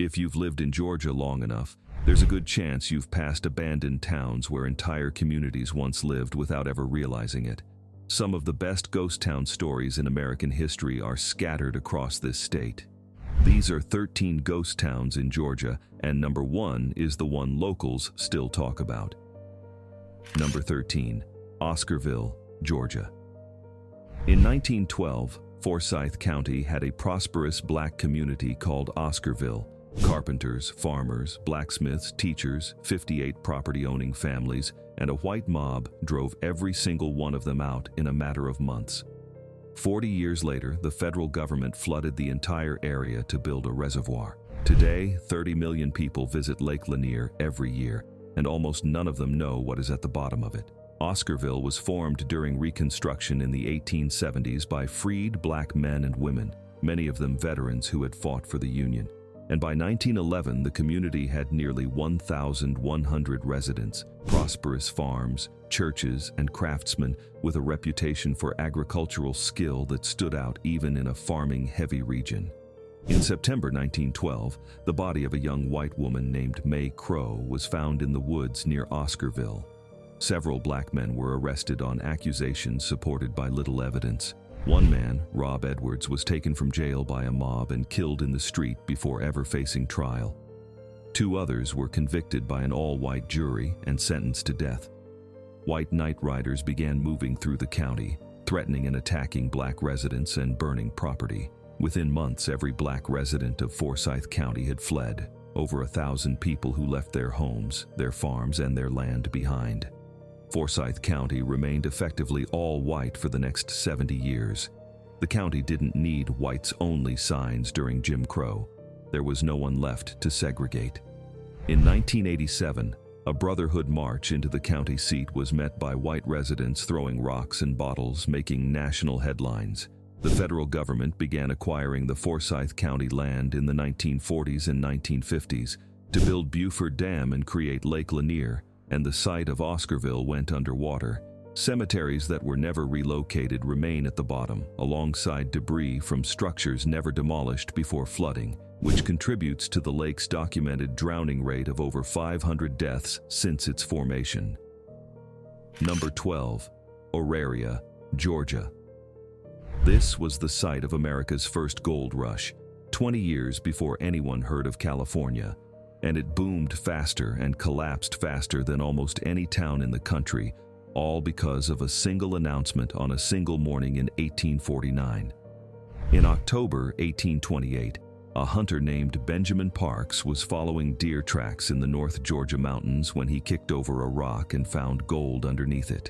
If you've lived in Georgia long enough, there's a good chance you've passed abandoned towns where entire communities once lived without ever realizing it. Some of the best ghost town stories in American history are scattered across this state. These are 13 ghost towns in Georgia, and number 1 is the one locals still talk about. Number 13, Oscarville, Georgia. In 1912, Forsyth County had a prosperous black community called Oscarville. Carpenters, farmers, blacksmiths, teachers, 58 property-owning families, and a white mob drove every single one of them out in a matter of months. 40 years later, the federal government flooded the entire area to build a reservoir. Today, 30 million people visit Lake Lanier every year, and almost none of them know what is at the bottom of it. Oscarville was formed during Reconstruction in the 1870s by freed black men and women, many of them veterans who had fought for the Union. And by 1911, the community had nearly 1,100 residents, prosperous farms, churches, and craftsmen with a reputation for agricultural skill that stood out even in a farming-heavy region. In September 1912, the body of a young white woman named May Crow was found in the woods near Oscarville. Several black men were arrested on accusations supported by little evidence. One man, Rob Edwards, was taken from jail by a mob and killed in the street before ever facing trial. 2 others were convicted by an all-white jury and sentenced to death. White night riders began moving through the county, threatening and attacking black residents and burning property. Within months, every black resident of Forsyth County had fled. Over 1,000 people who left their homes, their farms, and their land behind. Forsyth County remained effectively all white for the next 70 years. The county didn't need whites-only signs during Jim Crow. There was no one left to segregate. In 1987, a Brotherhood march into the county seat was met by white residents throwing rocks and bottles, making national headlines. The federal government began acquiring the Forsyth County land in the 1940s and 1950s to build Buford Dam and create Lake Lanier, and the site of Oscarville went underwater. Cemeteries that were never relocated remain at the bottom, alongside debris from structures never demolished before flooding, which contributes to the lake's documented drowning rate of over 500 deaths since its formation. Number 12, Auraria, Georgia. This was the site of America's first gold rush, 20 years before anyone heard of California. And it boomed faster and collapsed faster than almost any town in the country, all because of a single announcement on a single morning in 1849. In October 1828, a hunter named Benjamin Parks was following deer tracks in the North Georgia mountains when he kicked over a rock and found gold underneath it.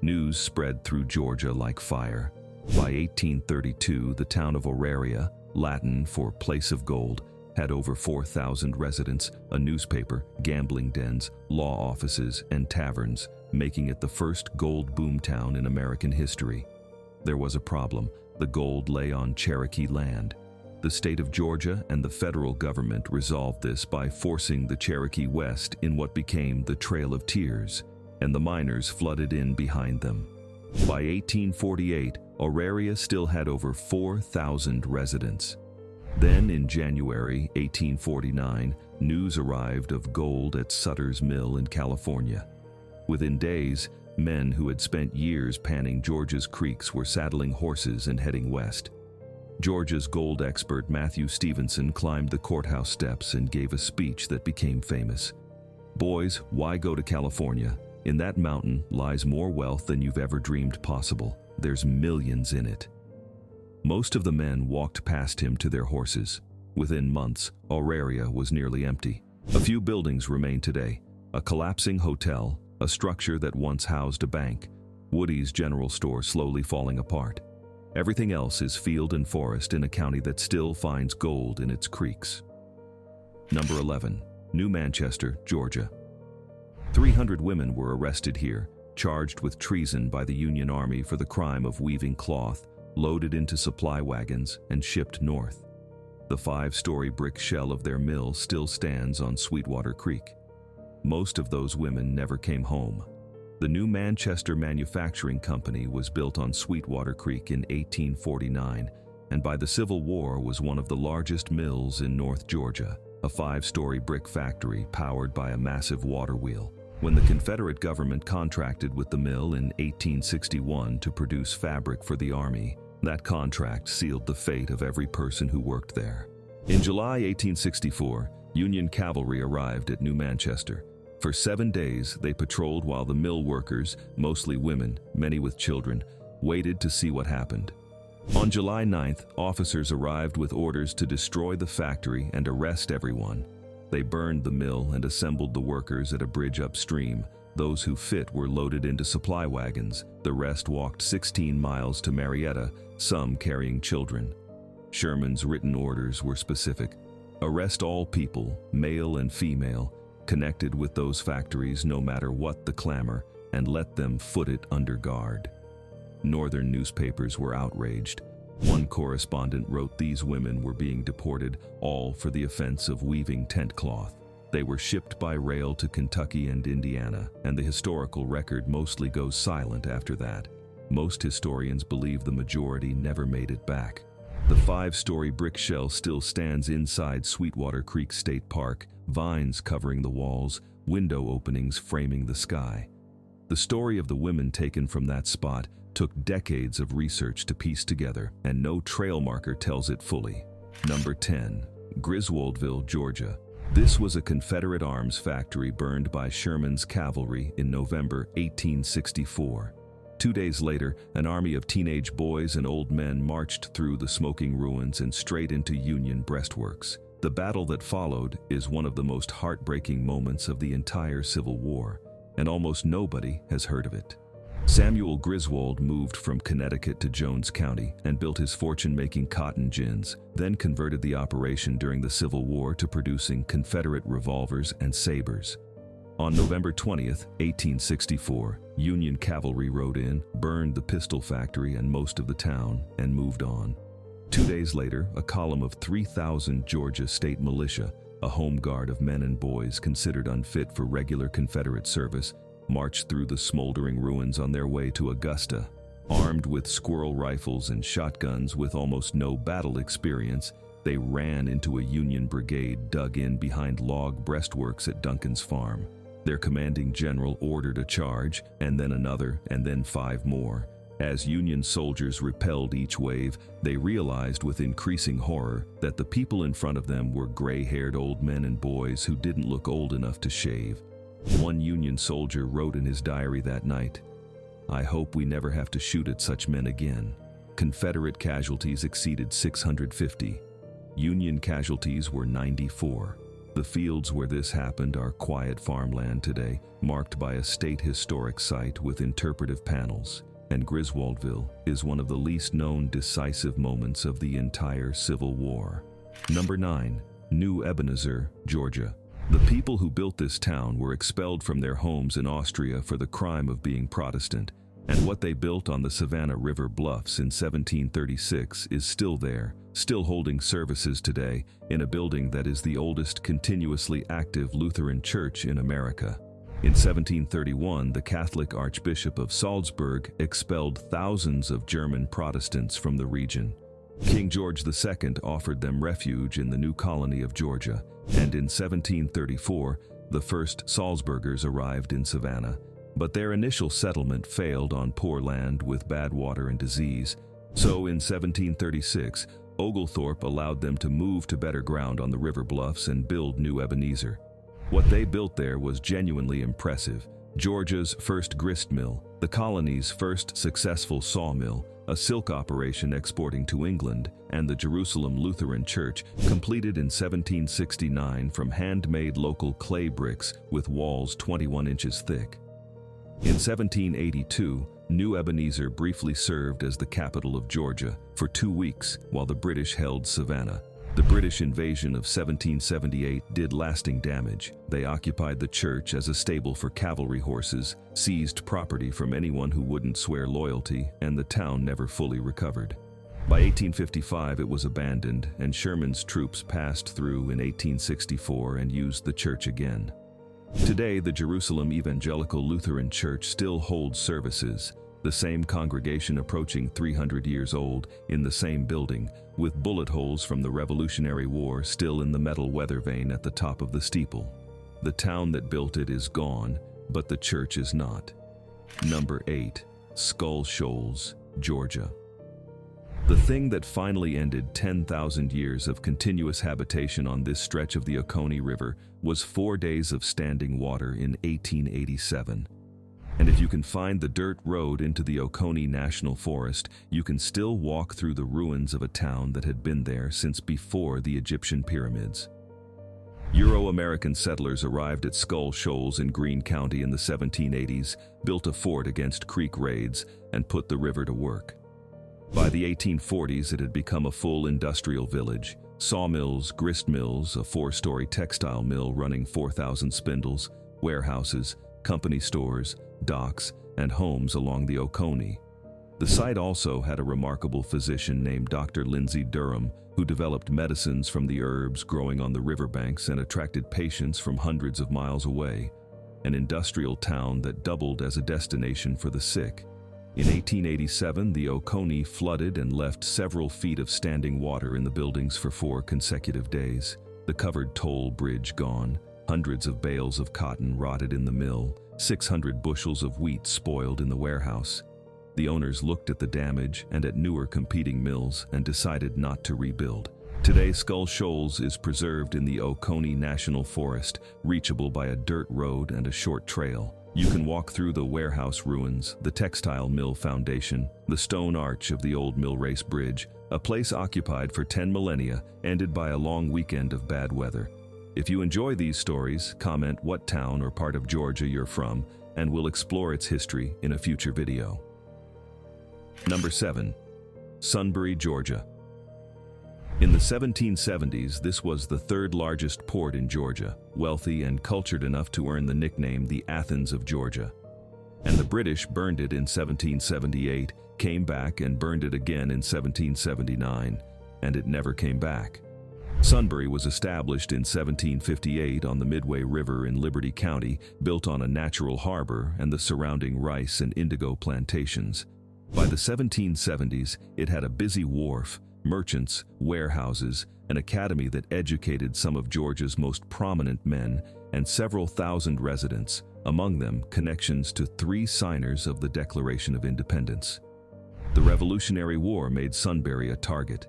News spread through Georgia like fire. By 1832, the town of Auraria, Latin for place of gold, had over 4,000 residents, a newspaper, gambling dens, law offices, and taverns, making it the first gold boomtown in American history. There was a problem. The gold lay on Cherokee land. The state of Georgia and the federal government resolved this by forcing the Cherokee west in what became the Trail of Tears, and the miners flooded in behind them. By 1848, Auraria still had over 4,000 residents. Then, in January 1849, news arrived of gold at Sutter's Mill in California. Within days, men who had spent years panning Georgia's creeks were saddling horses and heading west. Georgia's gold expert Matthew Stevenson climbed the courthouse steps and gave a speech that became famous. "Boys, why go to California? In that mountain lies more wealth than you've ever dreamed possible. There's millions in it." Most of the men walked past him to their horses. Within months, Auraria was nearly empty. A few buildings remain today: a collapsing hotel, a structure that once housed a bank, Woody's general store slowly falling apart. Everything else is field and forest in a county that still finds gold in its creeks. Number 11, New Manchester, Georgia. 300 women were arrested here, charged with treason by the Union Army for the crime of weaving cloth, loaded into supply wagons, and shipped north. The 5-story brick shell of their mill still stands on Sweetwater Creek. Most of those women never came home. The New Manchester Manufacturing Company was built on Sweetwater Creek in 1849, and by the Civil War was one of the largest mills in North Georgia. a 5-story brick factory powered by a massive water wheel. When the Confederate government contracted with the mill in 1861 to produce fabric for the Army, that contract sealed the fate of every person who worked there. In July 1864, Union cavalry arrived at New Manchester. For 7 days, they patrolled while the mill workers, mostly women, many with children, waited to see what happened. On July 9th, officers arrived with orders to destroy the factory and arrest everyone. They burned the mill and assembled the workers at a bridge upstream. Those who fit were loaded into supply wagons. The rest walked 16 miles to Marietta, some carrying children. Sherman's written orders were specific. Arrest all people, male and female, connected with those factories no matter what the clamor, and let them foot it under guard. Northern newspapers were outraged. One correspondent wrote these women were being deported, all for the offense of weaving tent cloth. They were shipped by rail to Kentucky and Indiana, and the historical record mostly goes silent after that. Most historians believe the majority never made it back. The 5-story brick shell still stands inside Sweetwater Creek State Park, vines covering the walls, window openings framing the sky. The story of the women taken from that spot took decades of research to piece together, and no trail marker tells it fully. Number 10. Griswoldville, Georgia. This was a Confederate arms factory burned by Sherman's cavalry in November 1864. 2 days later, an army of teenage boys and old men marched through the smoking ruins and straight into Union breastworks. The battle that followed is one of the most heartbreaking moments of the entire Civil War, and almost nobody has heard of it. Samuel Griswold moved from Connecticut to Jones County and built his fortune making cotton gins, then converted the operation during the Civil War to producing Confederate revolvers and sabers. On November 20th, 1864, Union cavalry rode in, burned the pistol factory and most of the town, and moved on. 2 days later, a column of 3,000 Georgia state militia, a home guard of men and boys considered unfit for regular Confederate service, marched through the smoldering ruins on their way to Augusta. Armed with squirrel rifles and shotguns with almost no battle experience, they ran into a Union brigade dug in behind log breastworks at Duncan's farm. Their commanding general ordered a charge, and then another, and then 5 more. As Union soldiers repelled each wave, they realized with increasing horror that the people in front of them were gray-haired old men and boys who didn't look old enough to shave. One Union soldier wrote in his diary that night, "I hope we never have to shoot at such men again." Confederate casualties exceeded 650. Union casualties were 94. The fields where this happened are quiet farmland today, marked by a state historic site with interpretive panels, and Griswoldville is one of the least known decisive moments of the entire Civil War. Number 9. New Ebenezer, Georgia. The people who built this town were expelled from their homes in Austria for the crime of being Protestant, and what they built on the Savannah River bluffs in 1736 is still there, still holding services today in a building that is the oldest continuously active Lutheran church in America. In 1731, the Catholic Archbishop of Salzburg expelled thousands of German Protestants from the region. King George II offered them refuge in the new colony of Georgia, and in 1734, the first Salzburgers arrived in Savannah. But their initial settlement failed on poor land with bad water and disease. So in 1736, Oglethorpe allowed them to move to better ground on the river bluffs and build New Ebenezer. What they built there was genuinely impressive. Georgia's first grist mill, the colony's first successful sawmill, a silk operation exporting to England, and the Jerusalem Lutheran Church, completed in 1769 from handmade local clay bricks with walls 21 inches thick. In 1782, New Ebenezer briefly served as the capital of Georgia for 2 weeks while the British held Savannah. The British invasion of 1778 did lasting damage. They occupied the church as a stable for cavalry horses, seized property from anyone who wouldn't swear loyalty, and the town never fully recovered. By 1855, it was abandoned, and Sherman's troops passed through in 1864 and used the church again. Today, the Jerusalem Evangelical Lutheran Church still holds services. the same congregation approaching 300 years old in the same building, with bullet holes from the Revolutionary War still in the metal weather vane at the top of the steeple. The town that built it is gone, but the church is not. Number 8. Skull Shoals, Georgia. The thing that finally ended 10,000 years of continuous habitation on this stretch of the Oconee River was 4 days of standing water in 1887. And if you can find the dirt road into the Oconee National Forest, you can still walk through the ruins of a town that had been there since before the Egyptian pyramids. Euro-American settlers arrived at Skull Shoals in Greene County in the 1780s, built a fort against Creek raids, and put the river to work. By the 1840s, it had become a full industrial village. Sawmills, grist mills, a 4-story textile mill running 4,000 spindles, warehouses, company stores, docks, and homes along the Oconee. The site also had a remarkable physician named Dr. Lindsay Durham, who developed medicines from the herbs growing on the riverbanks and attracted patients from hundreds of miles away, an industrial town that doubled as a destination for the sick. In 1887, the Oconee flooded and left several feet of standing water in the buildings for 4 consecutive days. The covered toll bridge gone, hundreds of bales of cotton rotted in the mill, 600 bushels of wheat spoiled in the warehouse. The owners looked at the damage and at newer competing mills and decided not to rebuild. Today, Skull Shoals is preserved in the Oconee National Forest, reachable by a dirt road and a short trail. You can walk through the warehouse ruins, the textile mill foundation, the stone arch of the old mill race bridge, a place occupied for 10 millennia, ended by a long weekend of bad weather. If you enjoy these stories, comment what town or part of Georgia you're from, and we'll explore its history in a future video. Number 7. Sunbury, Georgia. In the 1770s, this was the 3rd largest port in Georgia, wealthy and cultured enough to earn the nickname the Athens of Georgia. And the British burned it in 1778, came back and burned it again in 1779, and it never came back. Sunbury was established in 1758 on the Midway River in Liberty County, built on a natural harbor and the surrounding rice and indigo plantations. By the 1770s, it had a busy wharf, merchants, warehouses, an academy that educated some of Georgia's most prominent men, and several thousand residents, among them connections to 3 signers of the Declaration of Independence. The Revolutionary War made Sunbury a target.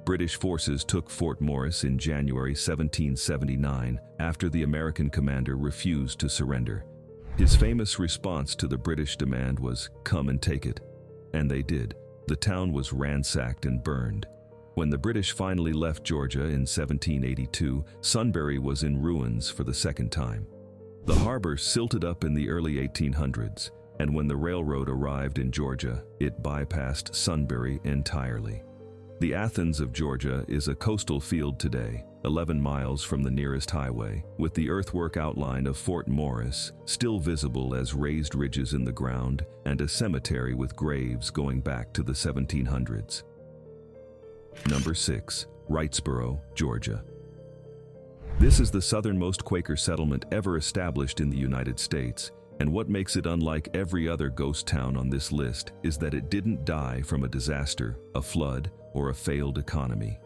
British forces took Fort Morris in January 1779 after the American commander refused to surrender. His famous response to the British demand was, "Come and take it." And they did. The town was ransacked and burned. When the British finally left Georgia in 1782, Sunbury was in ruins for the second time. The harbor silted up in the early 1800s, and when the railroad arrived in Georgia, it bypassed Sunbury entirely. The Athens of Georgia is a coastal field today, 11 miles from the nearest highway, with the earthwork outline of Fort Morris still visible as raised ridges in the ground and a cemetery with graves going back to the 1700s. Number 6. Wrightsboro, Georgia. This is the southernmost Quaker settlement ever established in the United States, and what makes it unlike every other ghost town on this list is that it didn't die from a disaster, a flood, or a failed economy.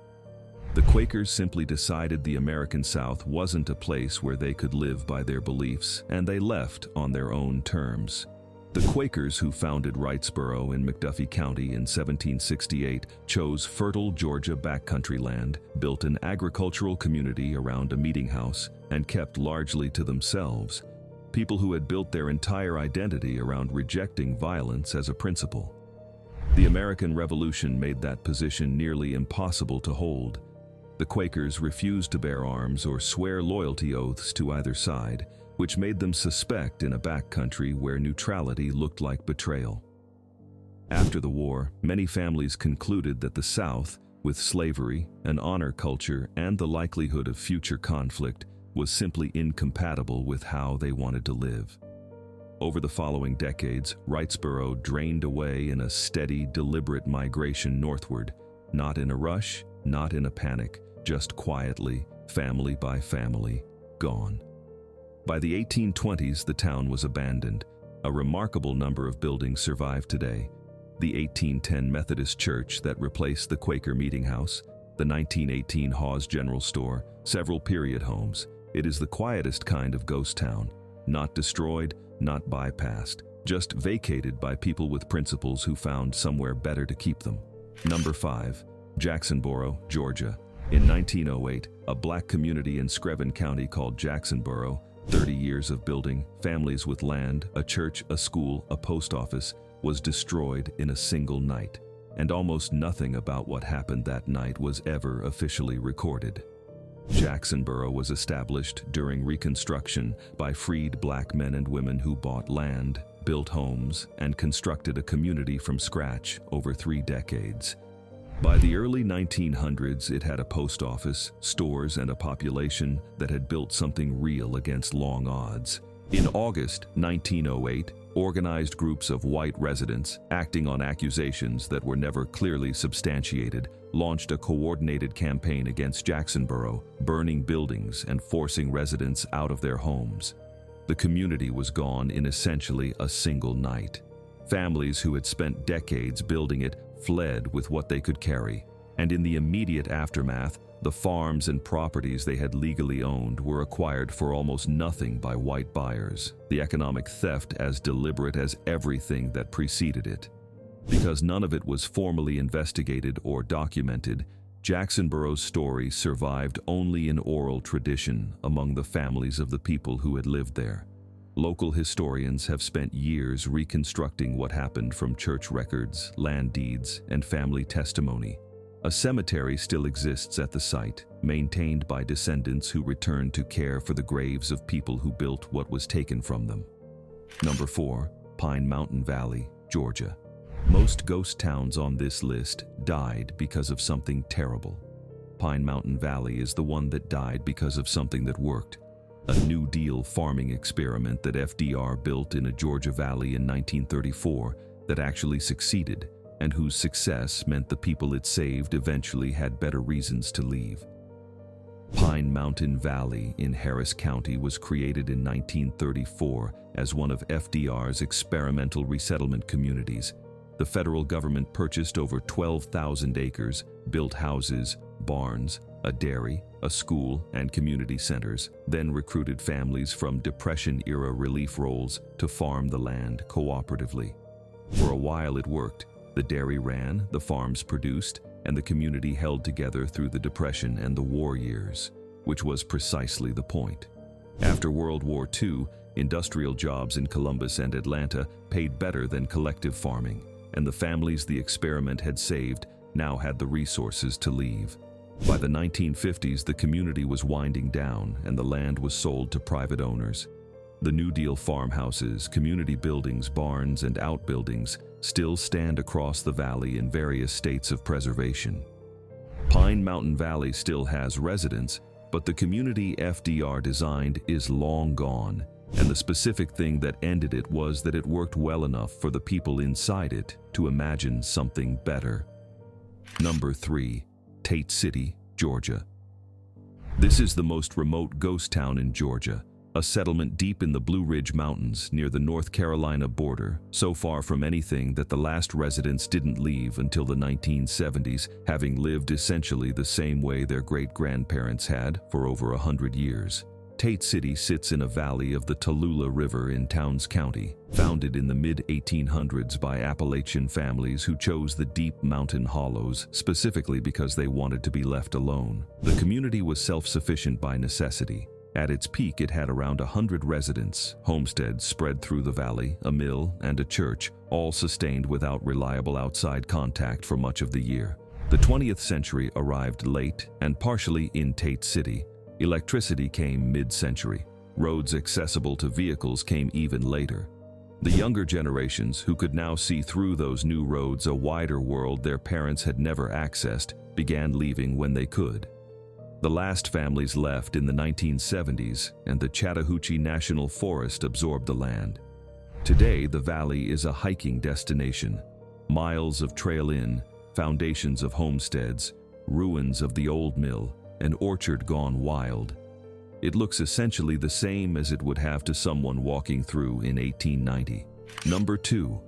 The Quakers simply decided the American South wasn't a place where they could live by their beliefs, and they left on their own terms. The Quakers who founded Wrightsboro in McDuffie County in 1768 chose fertile Georgia backcountry land, built an agricultural community around a meeting house, and kept largely to themselves, people who had built their entire identity around rejecting violence as a principle. The American Revolution made that position nearly impossible to hold. The Quakers refused to bear arms or swear loyalty oaths to either side, which made them suspect in a backcountry where neutrality looked like betrayal. After the war, many families concluded that the South, with slavery, an honor culture, and the likelihood of future conflict, was simply incompatible with how they wanted to live. Over the following decades, Wrightsboro drained away in a steady, deliberate migration northward, not in a rush, not in a panic, just quietly, family by family, gone. By the 1820s, the town was abandoned. A remarkable number of buildings survive today. The 1810 Methodist Church that replaced the Quaker Meeting House, the 1918 Hawes General Store, several period homes. It is the quietest kind of ghost town. Not destroyed, not bypassed, just vacated by people with principles who found somewhere better to keep them. Number 5. Jacksonboro, Georgia. In 1908, a black community in Screven County called Jacksonboro, 30 years of building, families with land, a church, a school, a post office, was destroyed in a single night, and almost nothing about what happened that night was ever officially recorded. Jacksonboro was established during Reconstruction by freed black men and women who bought land, built homes, and constructed a community from scratch over 3 decades. By the early 1900s, it had a post office, stores, and a population that had built something real against long odds. In August 1908, organized groups of white residents, acting on accusations that were never clearly substantiated, launched a coordinated campaign against Jacksonboro, burning buildings and forcing residents out of their homes. The community was gone in essentially a single night. Families who had spent decades building it fled with what they could carry, and in the immediate aftermath, the farms and properties they had legally owned were acquired for almost nothing by white buyers, the economic theft as deliberate as everything that preceded it. Because none of it was formally investigated or documented, Jacksonboro's story survived only in oral tradition among the families of the people who had lived there. Local historians have spent years reconstructing what happened from church records, land deeds, and family testimony. A cemetery still exists at the site, maintained by descendants who return to care for the graves of people who built what was taken from them. Number 4. Pine Mountain Valley, Georgia. Most ghost towns on this list died because of something terrible. Pine Mountain Valley is the one that died because of something that worked. A New Deal farming experiment that FDR built in a Georgia valley in 1934 that actually succeeded, and whose success meant the people it saved eventually had better reasons to leave. Pine Mountain Valley in Harris County was created in 1934 as one of FDR's experimental resettlement communities. The federal government purchased over 12,000 acres, built houses, barns, a dairy, a school, and community centers, then recruited families from Depression-era relief rolls to farm the land cooperatively. For a while it worked. The dairy ran, the farms produced, and the community held together through the Depression and the war years, which was precisely the point. After World War II, industrial jobs in Columbus and Atlanta paid better than collective farming, and the families the experiment had saved now had the resources to leave. By the 1950s, the community was winding down and the land was sold to private owners. The New Deal farmhouses, community buildings, barns, and outbuildings still stand across the valley in various states of preservation. Pine Mountain Valley still has residents, but the community FDR designed is long gone, and the specific thing that ended it was that it worked well enough for the people inside it to imagine something better. Number 3. Tate City, Georgia. This is the most remote ghost town in Georgia, a settlement deep in the Blue Ridge Mountains near the North Carolina border, so far from anything that the last residents didn't leave until the 1970s, having lived essentially the same way their great-grandparents had for over 100 years. Tate City sits in a valley of the Tallulah River in Towns County, founded in the mid-1800s by Appalachian families who chose the deep mountain hollows specifically because they wanted to be left alone. The community was self-sufficient by necessity. At its peak, it had around 100 residents, homesteads spread through the valley, a mill, and a church, all sustained without reliable outside contact for much of the year. The 20th century arrived late and partially in Tate City. Electricity came mid-century. Roads accessible to vehicles came even later. The younger generations, who could now see through those new roads a wider world their parents had never accessed, began leaving when they could. The last families left in the 1970s, and the Chattahoochee National Forest absorbed the land. Today, the valley is a hiking destination. Miles of trail in, foundations of homesteads, ruins of the old mill, an orchard gone wild. It looks essentially the same as it would have to someone walking through in 1890. Number 2.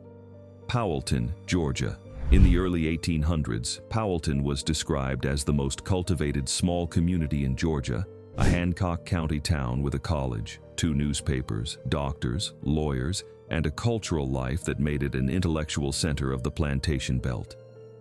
Powellton, Georgia. In the early 1800s, Powellton was described as the most cultivated small community in Georgia, a Hancock County town with a college, 2 newspapers, doctors, lawyers, and a cultural life that made it an intellectual center of the plantation belt.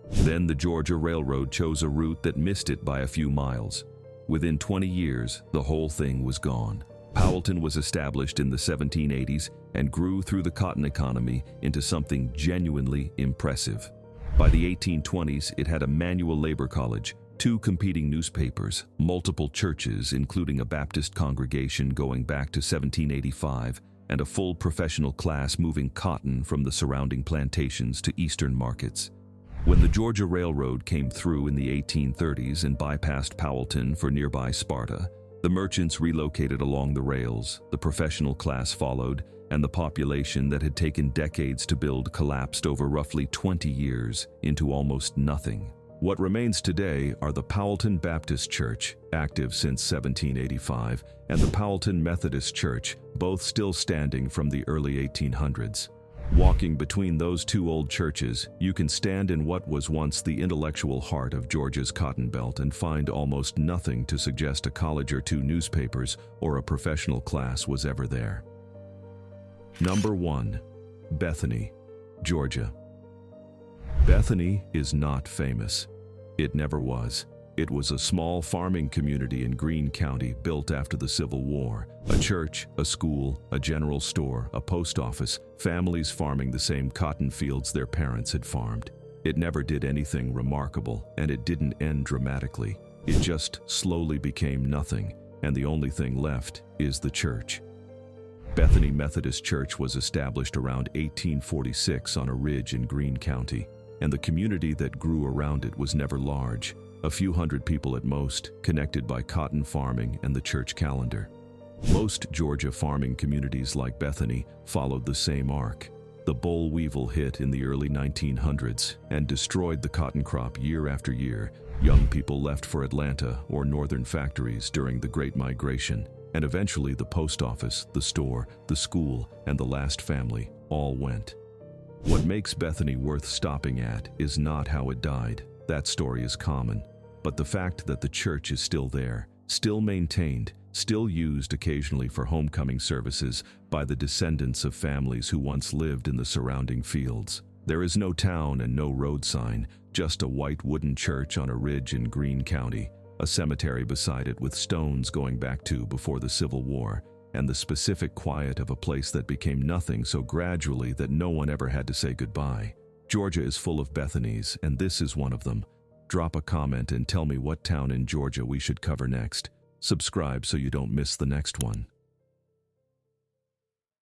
Then the Georgia Railroad chose a route that missed it by a few miles. Within 20 years, the whole thing was gone. Powellton was established in the 1780s and grew through the cotton economy into something genuinely impressive. By the 1820s, it had a manual labor college, 2 competing newspapers, multiple churches including a Baptist congregation going back to 1785, and a full professional class moving cotton from the surrounding plantations to eastern markets. When the Georgia Railroad came through in the 1830s and bypassed Powellton for nearby Sparta, the merchants relocated along the rails, the professional class followed, and the population that had taken decades to build collapsed over roughly 20 years into almost nothing. What remains today are the Powellton Baptist Church, active since 1785, and the Powellton Methodist Church, both still standing from the early 1800s. Walking between those 2 old churches, you can stand in what was once the intellectual heart of Georgia's cotton belt and find almost nothing to suggest a college or 2 newspapers or a professional class was ever there. Number 1. Bethany, Georgia. Bethany is not famous. It never was. It was a small farming community in Greene County built after the Civil War. A church, a school, a general store, a post office, families farming the same cotton fields their parents had farmed. It never did anything remarkable, and it didn't end dramatically. It just slowly became nothing, and the only thing left is the church. Bethany Methodist Church was established around 1846 on a ridge in Greene County, and the community that grew around it was never large, a few hundred people at most, connected by cotton farming and the church calendar. Most Georgia farming communities like Bethany followed the same arc. The boll weevil hit in the early 1900s and destroyed the cotton crop year after year. Young people left for Atlanta or northern factories during the Great Migration, and eventually the post office, the store, the school, and the last family all went. What makes Bethany worth stopping at is not how it died. That story is common. But the fact that the church is still there, still maintained, still used occasionally for homecoming services by the descendants of families who once lived in the surrounding fields. There is no town and no road sign, just a white wooden church on a ridge in Greene County, a cemetery beside it with stones going back to before the Civil War, and the specific quiet of a place that became nothing so gradually that no one ever had to say goodbye. Georgia is full of Bethanies, and this is one of them. Drop a comment and tell me what town in Georgia we should cover next. Subscribe so you don't miss the next one.